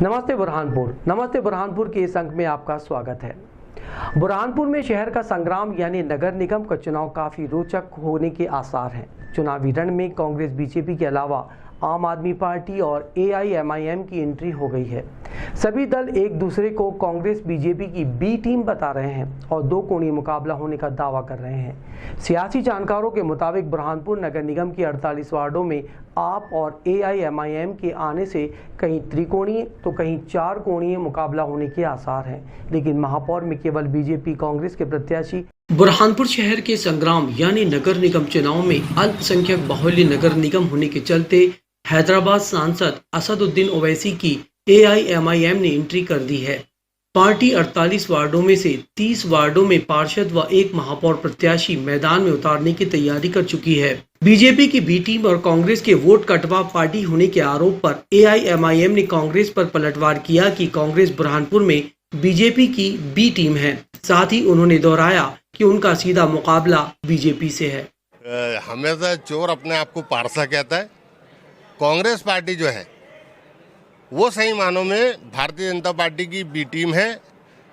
नमस्ते बुरहानपुर के इस अंक में आपका स्वागत है। बुरहानपुर में शहर का संग्राम यानी नगर निगम का चुनाव काफी रोचक होने के आसार हैं। चुनावी रण में कांग्रेस बीजेपी के अलावा आम आदमी पार्टी और एआईएमआईएम की एंट्री हो गई है। सभी दल एक दूसरे को कांग्रेस बीजेपी की बी टीम बता रहे हैं और दो कोणीय मुकाबला होने का दावा कर रहे हैं। सियासी जानकारों के मुताबिक बुरहानपुर नगर निगम की 48 वार्डों में आप और एआईएमआईएम के आने से कहीं त्रिकोणीय तो कहीं चार कोणीय मुकाबला होने के आसार हैं, लेकिन महापौर में केवल बीजेपी कांग्रेस के प्रत्याशी। बुरहानपुर शहर के संग्राम यानी नगर निगम चुनाव में अल्पसंख्यक बाहुल्य नगर निगम होने के चलते हैदराबाद सांसद असदुद्दीन ओवैसी की एआईएमआईएम ने एंट्री कर दी है। पार्टी 48 वार्डों में से 30 वार्डों में पार्षद व एक महापौर प्रत्याशी मैदान में उतारने की तैयारी कर चुकी है। बीजेपी की बी टीम और कांग्रेस के वोट कटवा पार्टी होने के आरोप पर एआईएमआईएम ने कांग्रेस पर पलटवार किया कि कांग्रेस बुरहानपुर में बीजेपी की बी टीम है। साथ ही उन्होंने दोहराया कि उनका सीधा मुकाबला बीजेपी से है। हमेशा चोर अपने आप को पारसा कहता है। कांग्रेस पार्टी जो है वो सही मानों में भारतीय जनता पार्टी की बी टीम है।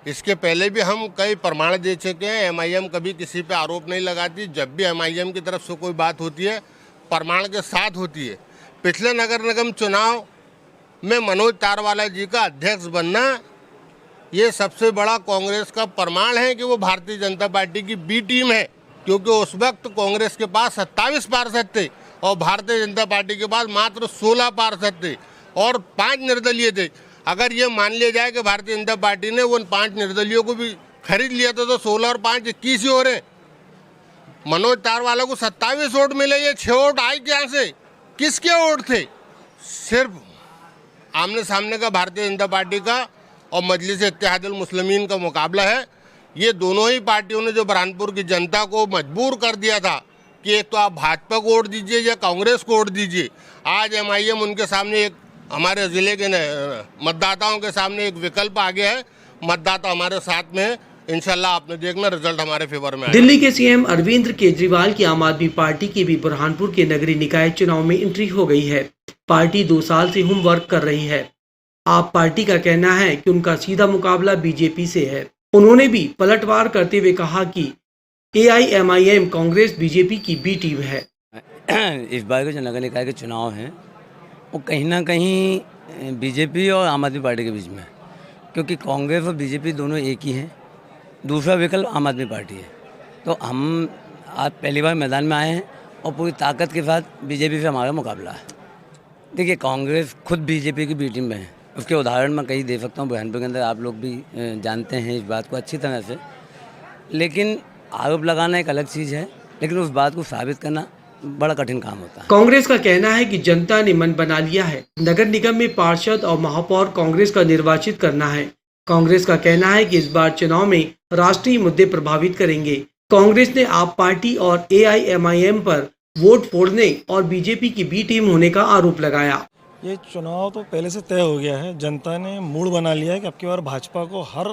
इसके पहले भी हम कई प्रमाण दे चुके हैं। एमआईएम कभी किसी पे आरोप नहीं लगाती। जब भी एमआईएम की तरफ से कोई बात होती है प्रमाण के साथ होती है। पिछले नगर निगम चुनाव में मनोज तारवाला जी का अध्यक्ष बनना ये सबसे बड़ा कांग्रेस का प्रमाण है कि वो भारतीय जनता पार्टी की बी टीम है, क्योंकि उस वक्त कांग्रेस के पास 27 पार्षद थे और भारतीय जनता पार्टी के पास मात्र 16 पार्षद थे और 5 निर्दलीय थे। अगर ये मान लिया जाए कि भारतीय जनता पार्टी ने उन 5 निर्दलीयों को भी खरीद लिया था तो 16 और 5 21 ही हो रहे। मनोज तारवाला को 27 वोट मिले, ये 6 वोट आए कहाँ से? किसके वोट थे? सिर्फ आमने सामने का भारतीय जनता पार्टी का और मजलिस इत्तेहादुल मुस्लिमीन का मुकाबला है। ये दोनों ही पार्टियों ने जो बुरहानपुर की जनता को मजबूर कर दिया था कि एक तो आप भाजपा को वोट दीजिए या कांग्रेस को वोट दीजिए। आज एमआईएम उनके सामने एक, हमारे जिले के मतदाताओं के सामने एक विकल्प आ गया है। मतदाता हमारे साथ में है। इंशाल्लाह आपने देखना रिजल्ट हमारे फेवर में। दिल्ली के सीएम अरविंद केजरीवाल की आम आदमी पार्टी की भी बुरहानपुर के नगरीय निकाय चुनाव में एंट्री हो गई है। पार्टी 2 साल से होमवर्क कर रही है। आप पार्टी का कहना है कि उनका सीधा मुकाबला बीजेपी से है। उन्होंने भी पलटवार करते हुए कहा कि एआईएमआईएम कांग्रेस बीजेपी की बी टीम है। इस बार के जो नगर निकाय के चुनाव हैं वो कहीं ना कहीं बीजेपी और आम आदमी पार्टी के बीच में है, क्योंकि कांग्रेस और बीजेपी दोनों एक ही हैं। दूसरा विकल्प आम आदमी पार्टी है। तो हम आज पहली बार मैदान में आए हैं और पूरी ताकत के साथ बीजेपी से हमारा मुकाबला है। देखिए, कांग्रेस खुद बीजेपी की बी टीम में है। उसके उदाहरण मैं कहीं दे सकता हूँ। बुरहानपुर के अंदर आप लोग भी जानते हैं इस बात को अच्छी तरह से। लेकिन आरोप लगाना एक अलग चीज़ है, लेकिन उस बात को साबित करना बड़ा कठिन काम होता है। कांग्रेस का कहना है कि जनता ने मन बना लिया है। नगर निगम में पार्षद और महापौर कांग्रेस का निर्वाचित करना है। कांग्रेस का कहना है कि इस बार चुनाव में राष्ट्रीय मुद्दे प्रभावित करेंगे। कांग्रेस ने आप पार्टी और एआईएमआईएम पर वोट फोड़ने और बीजेपी की बी टीम होने का आरोप लगाया। ये चुनाव तो पहले से तय हो गया है। जनता ने मूड बना लिया है कि अब की बार भाजपा को हर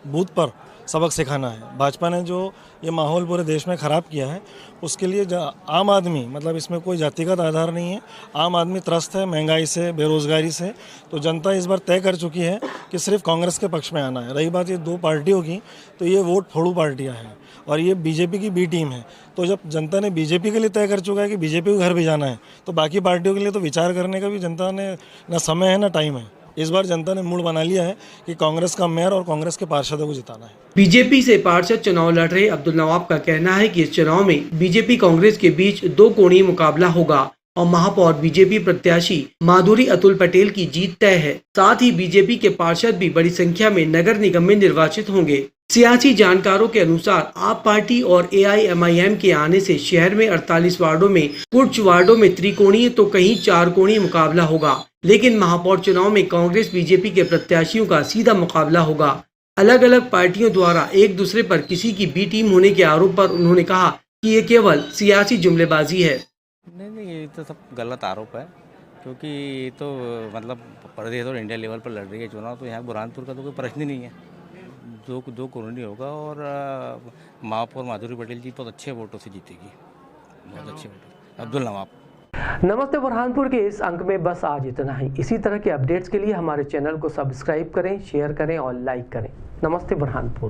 बूथ पर सबक सिखाना है। भाजपा ने जो ये माहौल पूरे देश में ख़राब किया है उसके लिए आम आदमी, मतलब इसमें कोई जातिगत आधार नहीं है, आम आदमी त्रस्त है महंगाई से, बेरोज़गारी से। तो जनता इस बार तय कर चुकी है कि सिर्फ कांग्रेस के पक्ष में आना है। रही बात ये 2 पार्टियों की, तो ये वोट फोड़ू पार्टियाँ हैं और ये बीजेपी की बी टीम है। तो जब जनता ने बीजेपी के लिए तय कर चुका है कि बीजेपी को घर भेजाना है, तो बाकी पार्टियों के लिए तो विचार करने का भी जनता ने ना समय है ना टाइम है। इस बार जनता ने मूड बना लिया है कि कांग्रेस का मेयर और कांग्रेस के पार्षदों को जिताना है। बीजेपी से पार्षद चुनाव लड़ रहे अब्दुल नवाब का कहना है कि इस चुनाव में बीजेपी कांग्रेस के बीच 2 कोणीय मुकाबला होगा और महापौर बीजेपी प्रत्याशी माधुरी अतुल पटेल की जीत तय है। साथ ही बीजेपी के पार्षद भी बड़ी संख्या में नगर निगम में निर्वाचित होंगे। सियासी जानकारों के अनुसार आप पार्टी और एआईएमआईएम के आने से शहर में 48 वार्डों में कुछ वार्डों में त्रिकोणीय तो कहीं 4 कोणीय मुकाबला होगा, लेकिन महापौर चुनाव में कांग्रेस बीजेपी के प्रत्याशियों का सीधा मुकाबला होगा। अलग अलग पार्टियों द्वारा एक दूसरे पर किसी की बी टीम होने के आरोप पर उन्होंने कहा कि ये केवल सियासी जुमलेबाजी है। नहीं, ये तो सब गलत आरोप है, क्योंकि ये तो मतलब प्रदेश और इंडिया लेवल पर लड़ रही है चुनाव। तो यहाँ बुरहानपुर का तो कोई प्रश्न ही नहीं है। दो कोरोनी होगा और महापौर माधुरी पटेल जी बहुत अच्छे वोटों से जीतेगी, बहुत अच्छे वोटों। अब्दुल नवाब। नमस्ते बुरहानपुर के इस अंक में बस आज इतना ही। इसी तरह के अपडेट्स के लिए हमारे चैनल को सब्सक्राइब करें, शेयर करें और लाइक करें। नमस्ते बुरहानपुर।